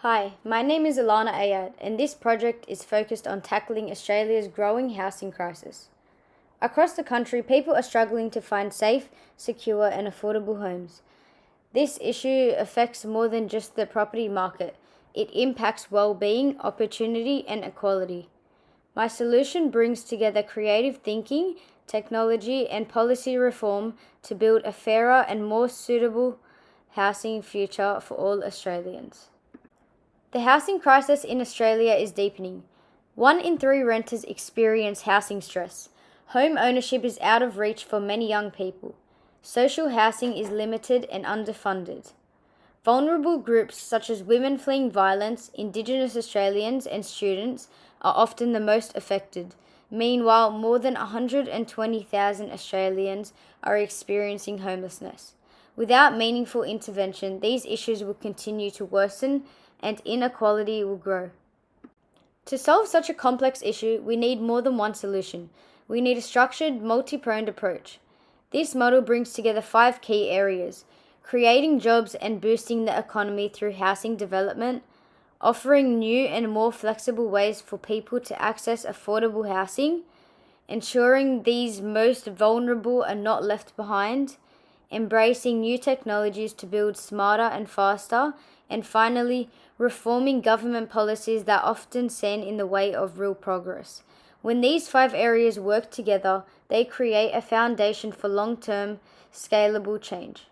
Hi, my name is Alannah, and this project is focused on tackling Australia's growing housing crisis. Across the country, people are struggling to find safe, secure, and affordable homes. This issue affects more than just the property market, it impacts well being, opportunity, and equality. My solution brings together creative thinking, technology, and policy reform to build a fairer and more suitable housing future for all Australians. The housing crisis in Australia is deepening. 1 in 3 renters experience housing stress. Home ownership is out of reach for many young people. Social housing is limited and underfunded. Vulnerable groups such as women fleeing violence, Indigenous Australians, and students are often the most affected. Meanwhile, more than 120,000 Australians are experiencing homelessness. Without meaningful intervention, these issues will continue to worsen and inequality will grow. To solve such a complex issue, we need more than one solution. We need a structured, multi-pronged approach. This model brings together 5 key areas: creating jobs and boosting the economy through housing development, offering new and more flexible ways for people to access affordable housing, ensuring these most vulnerable are not left behind, embracing new technologies to build smarter and faster, and finally, reforming government policies that often stand in the way of real progress. When these 5 areas work together, they create a foundation for long-term, scalable change.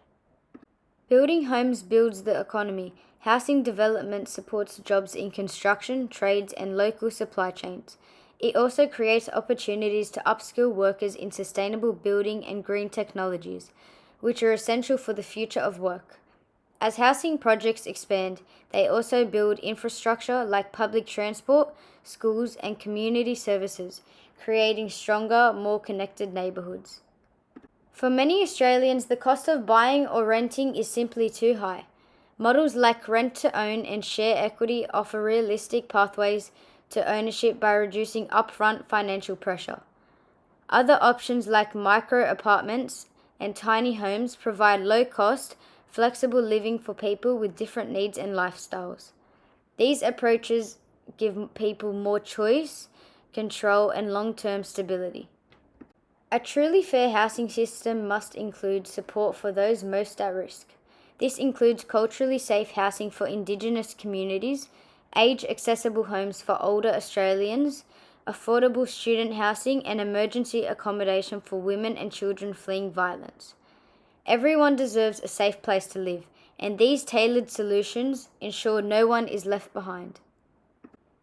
Building homes builds the economy. Housing development supports jobs in construction, trades, and local supply chains. It also creates opportunities to upskill workers in sustainable building and green technologies, which are essential for the future of work. As housing projects expand, they also build infrastructure like public transport, schools, and community services, creating stronger, more connected neighbourhoods. For many Australians, the cost of buying or renting is simply too high. Models like rent to own and share equity offer realistic pathways to ownership by reducing upfront financial pressure. Other options like micro apartments and tiny homes provide low-cost, flexible living for people with different needs and lifestyles. These approaches give people more choice, control, and long-term stability. A truly fair housing system must include support for those most at risk. This includes culturally safe housing for Indigenous communities, age-accessible homes for older Australians, affordable student housing, and emergency accommodation for women and children fleeing violence. Everyone deserves a safe place to live, and these tailored solutions ensure no one is left behind.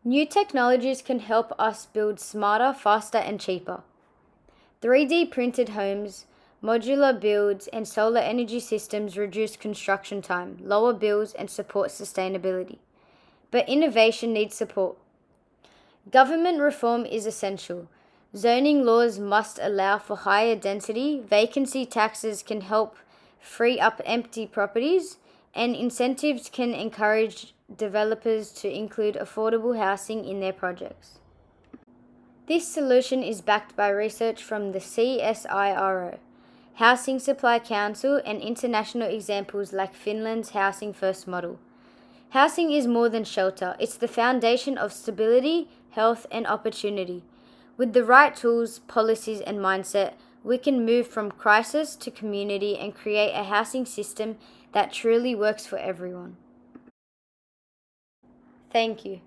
New technologies can help us build smarter, faster, and cheaper. 3D printed homes, modular builds, and solar energy systems reduce construction time, lower bills, and support sustainability. But innovation needs support. Government reform is essential. Zoning laws must allow for higher density, vacancy taxes can help free up empty properties, and incentives can encourage developers to include affordable housing in their projects. This solution is backed by research from the CSIRO, Housing Supply Council, and international examples like Finland's Housing First model. Housing is more than shelter, it's the foundation of stability, health, and opportunity. With the right tools, policies, and mindset, we can move from crisis to community and create a housing system that truly works for everyone. Thank you.